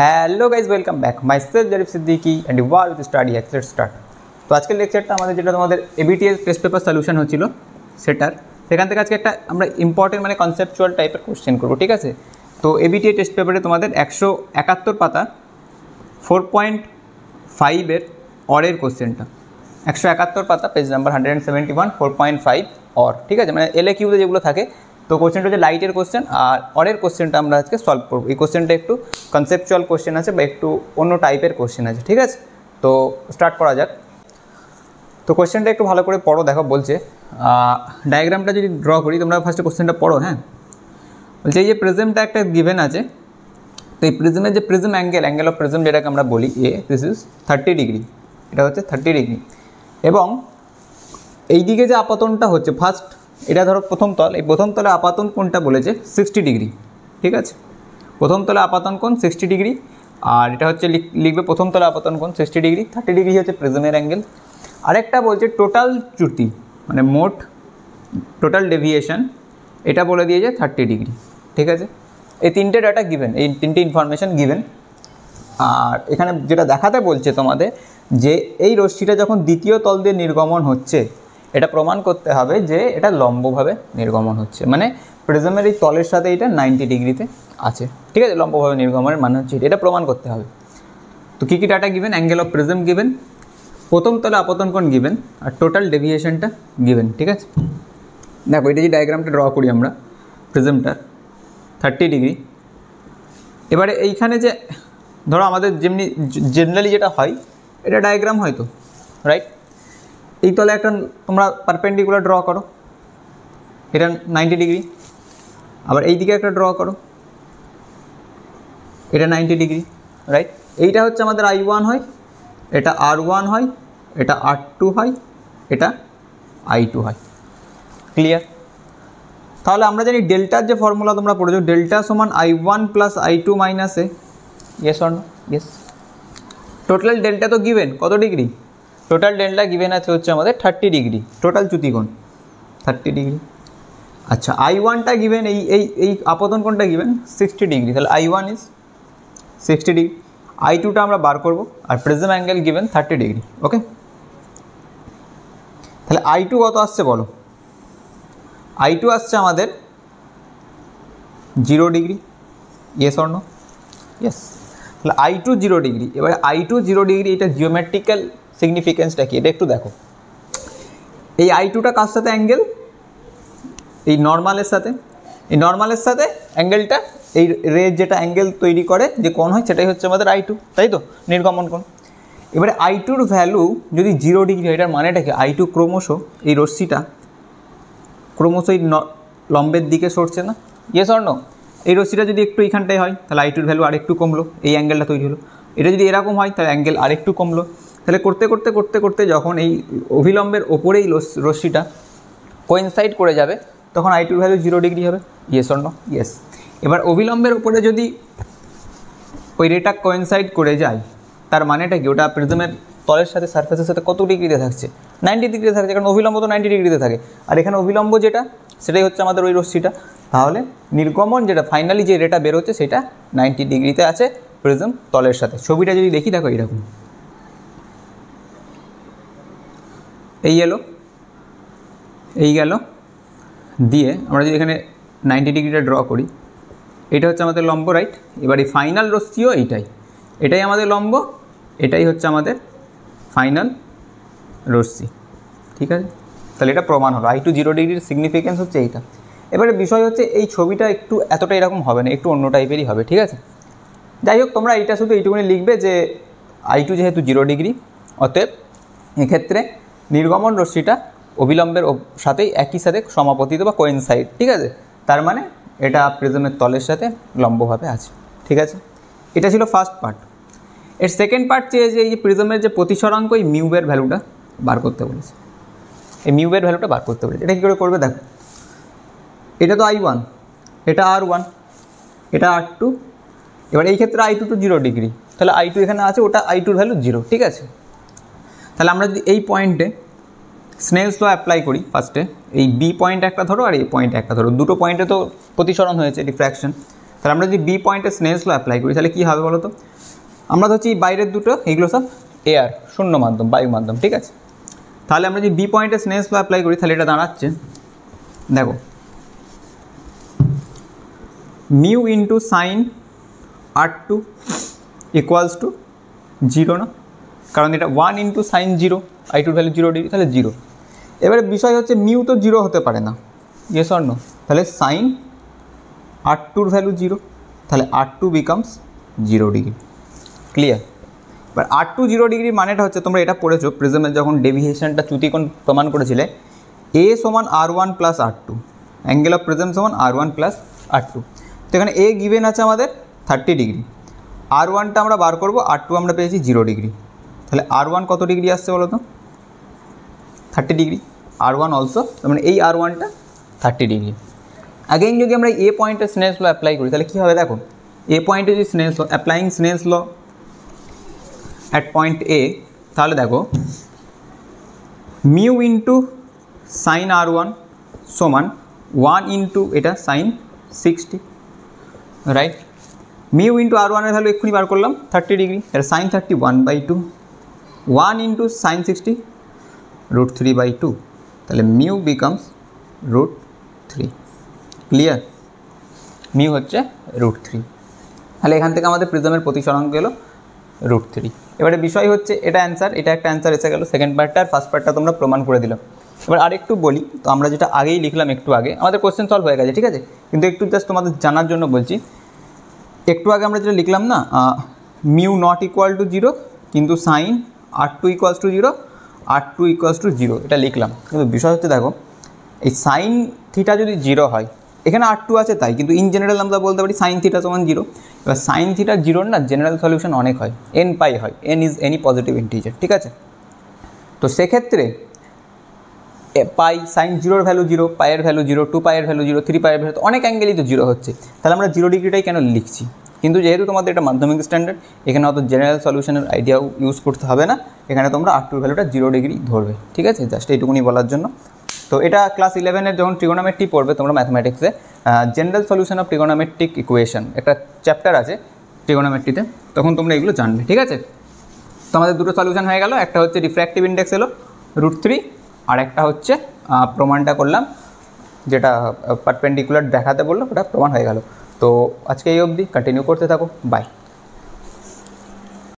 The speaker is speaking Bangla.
Hello guys, welcome back. Myself Jarif Siddiqui and you are with Study Hacks. Let's start. তো আজকের লেকচারটা আমাদের যেটা তোমাদের এবিটিএস টেস্ট পেপার সলিউশন হচ্ছিল সেখান থেকে আজকে একটা আমরা ইম্পর্টেন্ট মানে কনসেপচুয়াল টাইপের কোশ্চেন করবো, ঠিক আছে। তো এবিটিএ টেস্ট পেপারে তোমাদের 171 পাতা 4.5 অরের কোশ্চেনটা 171 পাতা, পেজ নাম্বার 171, 4.5 অর, ঠিক আছে। মানে এলএ কিউতে যেগুলো থাকে, তো কোশ্চেনটা হচ্ছে লাইটের কোশ্চেন, আর অরের কোশ্চেনটা আমরা আজকে সলভ করবো। এই কোশ্চেনটা একটু কনসেপচুয়াল কোশ্চেন আছে বা একটু অন্য টাইপের কোশ্চেন আছে, ঠিক আছে। তো স্টার্ট করা যাক। তো কোশ্চেনটা একটু ভালো করে পড়ো, দেখো বলছে ডায়াগ্রামটা যদি ড্র করি, তোমরা ফার্স্টে কোশ্চেনটা পড়ো। হ্যাঁ, বলছে এই যে প্রিজমটা একটা গিভেন আছে, তো এই প্রিজমের যে প্রিজম অ্যাঙ্গেল অফ প্রিজম যেটাকে আমরা বলি দিস ইজ 30 ডিগ্রি, এটা হচ্ছে 30 ডিগ্রি। এবং এই দিকে যে আপাতনটা হচ্ছে ফার্স্ট, এটা ধরো প্রথম তল, এই প্রথম তলে আপাতন কোণটা বলেছে 60 ডিগ্রি, ঠিক আছে। প্রথম তলে আপাতন কোণ 60 ডিগ্রি, আর এটা হচ্ছে লিখবে প্রথম তলে আপাতন কোণ 60 ডিগ্রি, 30 ডিগ্রি হচ্ছে প্রিজমের অ্যাঙ্গেল। আরেকটা বলছে টোটাল চ্যুতি মানে মোট টোটাল ডেভিয়েশন, এটা বলে দিয়েছে 30 ডিগ্রি, ঠিক আছে। এই তিনটে ডাটা গিভেন, এই তিনটে ইনফরমেশান গিভেন। আর এখানে যেটা দেখাতে বলছে তোমাদের, যে এই রশ্মিটা যখন দ্বিতীয় তল দিয়ে নির্গমন হচ্ছে, এটা প্রমাণ করতে হবে যে এটা লম্বভাবে নির্গমন হচ্ছে, মানে প্রিজমের এই তলের সাথে এটা 90 ডিগ্রিতে আছে, ঠিক আছে। লম্বভাবে নির্গমনের মানে হচ্ছে এটা প্রমাণ করতে হবে। তো কী কী data given? Angle of prism given, প্রথম তলে আপতন কোণ গিভেন, আর টোটাল ডেভিয়েশনটা গিভেন, ঠিক আছে। দেখো এটা যে ডায়াগ্রামটা ড্র করি আমরা প্রিজমটার 30 ডিগ্রি। এবারে এইখানে যে ধরো আমাদের যেমনি জেনারেলি যেটা হয়, এটা ডায়াগ্রাম হয়তো রাইট। এই তলে একটা তোমরা পারপেন্ডিকুলার ড্র করো, এটা 90 ডিগ্রি। আবার এই দিকে একটা ড্র করো, এটা 90 ডিগ্রি, রাইট। এইটা হচ্ছে আমাদের I1 হয়, এটা R1 হয়, এটা R2 হয়, এটা I2 হয়। ক্লিয়ার? তাহলে আমরা জানি ডেল্টার যে ফর্মুলা তোমরা পড়েছো, ডেল্টা সমান I1 plus I2 minus A. Yes or no? Yes. Total delta তো গিভেন কত ডিগ্রি? টোটাল ডেল্টা গিভেন আছে হচ্ছে আমাদের 30 ডিগ্রি, টোটাল চ্যুতিকোণ 30 ডিগ্রি। আচ্ছা, I1টা গিভেন, এই আপতন কোণটা গিভেন 60 ডিগ্রি, তাহলে I1 ইজ 60 ডিগ্রি। I2টা আমরা বার করব, আর prism angle given 30 degree, okay. তাহলে I2 কত আসছে বলো? I2 আসছে আমাদের 0 degree. Yes or no? Yes. তাহলে I2 0 ডিগ্রি। এবারে I2 0 ডিগ্রি, এটা জিওমেট্রিক্যাল সিগনিফিকেন্সটা কি এটা একটু দেখো। এই I2টা কার সাথে অ্যাঙ্গেল? এই নর্মালের সাথে। এই নর্মালের সাথে অ্যাঙ্গেলটা, এই রে যেটা অ্যাঙ্গেল তৈরি করে যে কোণ হয়, সেটাই হচ্ছে আমাদের I2, তাই তো, নির্গমন কোণ। এবারে I2র ভ্যালু যদি 0 ডিগ্রি হয়, এটার মানেটা কি? I2 ক্রমশ এই রশ্মিটা ক্রমশ এই লম্বের দিকে সরছে না? Yes or no? এই রশ্মিটা যদি একটু এইখানটায় হয়, তাহলে I2র ভ্যালু আরেকটু কমলো, এই অ্যাঙ্গেলটা তৈরি হলো। এটা যদি এরকম হয়, তাহলে অ্যাঙ্গেল আরেকটু কমলো। তাহলে করতে করতে করতে করতে যখন এই অভিলম্বের ওপরেই রশ্মিটা কোইনসাইড করে যাবে, তখন I2র ভ্যালু 0 ডিগ্রি হবে। Yes or no? ইয়েস। এবার অভিলম্বের ওপরে যদি ওই রেটা কোইনসাইড করে যায়, তার মানেটা কি? ওটা প্রিজমের তলের সাথে সারফেসের সাথে কত ডিগ্রিতে থাকছে? 90 ডিগ্রিতে থাকছে, কারণ অভিলম্ব তো 90 ডিগ্রিতে থাকে। আর এখানে অভিলম্ব যেটা, সেটাই হচ্ছে আমাদের ওই রশ্মিটা। তাহলে নির্গমন যেটা ফাইনালি যে রেটা বেরোচ্ছে, সেটা 90 ডিগ্রিতে আছে প্রিজম তলের সাথে। ছবিটা যদি দেখি, দেখো এইরকম, এই এলো, এই গেল, দিয়ে আমরা যদি এখানে 90 ডিগ্রিটা ড্র করি, এটা হচ্ছে আমাদের লম্ব, রাইট। এবার এই ফাইনাল রশ্মিও এটাই আমাদের লম্ব, এটাই হচ্ছে আমাদের ফাইনাল রশ্মি, ঠিক আছে। তাহলে এটা প্রমাণ হলো I2 0 ডিগ্রির সিগনিফিকেন্স হচ্ছে এইটা। এবারে বিষয় হচ্ছে এই ছবিটা একটু এতটা এরকম হবে না, একটু অন্য টাইপেরই হবে, ঠিক আছে। যাই হোক, তোমরা এইটা শুধু এইটুকুনি লিখবে যে I2 যেহেতু 0 ডিগ্রি, অতএব এক্ষেত্রে নির্গমন রশ্মিটা অবিলম্বের সাথেই একই সাথে সমাপতিত বা কোইনসাইড, ঠিক আছে। তার মানে এটা প্রিজমের তলের সাথে লম্বভাবে আছে, ঠিক আছে। এটা ছিল ফার্স্ট পার্ট। এর সেকেন্ড পার্ট চেয়েছে এই যে প্রিজমের যে প্রতিসরাঙ্ক, এই মিউবের ভ্যালুটা বার করতে বলেছে। এই মিউবের ভ্যালুটা বার করতে বলেছে। এটা কী করে করবে দেখো। এটা তো I1, এটা R1, এটা R2। এবার এই ক্ষেত্রে I2 তো 0 ডিগ্রি, তাহলে I2 এখানে আছে, ওটা I2র ভ্যালু 0, ঠিক আছে। তাহলে আমরা যদি এই পয়েন্টে স্নেলস ল অ্যাপ্লাই করি, ফার্স্টে এই বি পয়েন্ট একটা ধরো আর এই পয়েন্ট একটা ধরো, দুটো পয়েন্টে তো প্রতিসরণ হয়েছে, ডিফ্র্যাকশন। তাহলে আমরা যদি বি পয়েন্টে স্নেলস ল অ্যাপ্লাই করি তাহলে কী হবে বলো তো, আমরা ধরছি বাইরের দুটো এইগুলো সব এয়ার, শূন্য মাধ্যম, বায়ু মাধ্যম, ঠিক আছে। তাহলে আমরা যদি বি পয়েন্টে স্নেলস ল অ্যাপ্লাই করি তাহলে এটা দাঁড়াচ্ছে, দেখো mu into sign R2 equals to 0 না, কারণ এটা 1 into sign 0, I2 value 0 degree, তাহলে 0। এবারে বিষয় হচ্ছে মিউ তো 0 হতে পারে না, ইয়েস অর নো, তাহলে সাইন R2 ভ্যালু 0, তাহলে R2 বিকামস 0 ডিগ্রি। ক্লিয়ার? এবার R2 0 ডিগ্রি মানেটা হচ্ছে, তোমরা এটা পড়েছো প্রিজমের যখন ডেভিয়েশনটা চ্যুতিকোণ প্রমাণ করেছিলে, A সমান R1 plus R2, angle of prism সমান R1 প্লাস R2। তো এখানে A গিভেন আছে আমাদের 30 ডিগ্রি, R1টা আমরা বার করবো, R2 আমরা পেয়েছি 0 ডিগ্রি, তাহলে R1 কত ডিগ্রি আসছে বলো তো, 30 ডিগ্রি, R1 অলসো, মানে এই R1টা 30 ডিগ্রি। আগেইন যদি আমরা এ পয়েন্টে স্নেলস ল অ্যাপ্লাই করি তাহলে কী হবে দেখো, এ পয়েন্টে যদি Snell's law, applying Snell's law at point A, তাহলে দেখো মিউ ইন্টু সাইন R1 সমান 1 ইন্টু এটা sign 60, right. Mu into R1 এর ভ্যালু এক্ষুনি বার করলাম 30 ডিগ্রি, এটা সাইন 30 1/2, 1 ইন্টু সাইন 60 √3/2, তাহলে মিউ বিকামস √3। ক্লিয়ার? মিউ হচ্ছে √3। তাহলে এখান থেকে আমাদের প্রিজমের প্রতিসরাঙ্ক এলো √3। এবারে বিষয় হচ্ছে এটা অ্যান্সার, এটা একটা অ্যান্সার এসে গেল, সেকেন্ড পার্টটা আর ফার্স্ট পার্টটা তোমরা প্রমাণ করে দিলাম। এবার আরেকটু বলি, তো আমরা যেটা আগেই লিখলাম একটু আগে, আমাদের কোশ্চেন সলভ হয়ে গেছে, ঠিক আছে, কিন্তু একটু জাস্ট তোমাদের জানার জন্য বলছি, একটু আগে আমরা যেটা লিখলাম না, মিউ নট ইকুয়াল টু 0, কিন্তু sine R2 equals to 0, R2 equals to 0, এটা লিখলাম, কিন্তু বিষয় হচ্ছে দেখো এই সাইন থিটা যদি 0 হয়, এখানে R2 আছে তাই, কিন্তু ইন জেনারেল আমরা বলতে পারি সাইন থিটা সমান 0। এবার সাইন থিটা 0 না জেনারেল সলিউশন অনেক হয়, n পাই হয়, n is any positive integer, ঠিক আছে। তো সেক্ষেত্রে পাই সাইন 0 ভ্যালু 0, পাইয়ের ভ্যালু 0, 2 পাইয়ের ভ্যালু 0, 3 পাইয়ের ভ্যালু, অনেক অ্যাঙ্গেলই তো 0 হচ্ছে, তাহলে আমরা 0 ডিগ্রিটাই কেন লিখছি। কিন্তু যেহেতু তোমাদের এটা মাধ্যমিক স্ট্যান্ডার্ড, এখানে অত জেনারেল সলিউশনের আইডিয়াও ইউজ করতে হবে না, এখানে তোমরা R2 ভ্যালুটা 0 ডিগ্রি ধরবে, ঠিক আছে, জাস্ট এইটুকুনি বলার জন্য। তো এটা ক্লাস 11-এর যখন ট্রিগোনোমেট্রি পড়বে তোমরা ম্যাথমেটিক্সে, general solution of trigonometric equation একটা চ্যাপ্টার আছে ট্রিগোনোমেট্রিতে, তখন তোমরা এগুলো জানবে, ঠিক আছে। তো আমাদের দুটো সলিউশন হয়ে গেল, একটা হচ্ছে রিফ্র্যাক্টিভ ইন্ডেক্স এলো √3, আর একটা হচ্ছে প্রমাণটা করলাম, যেটা পারপেন্ডিকুলার দেখাতে বললো, ওটা প্রমাণ হয়ে গেল। তো আজকে এই অবধি, কন্টিনিউ করতে থাকো, বাই।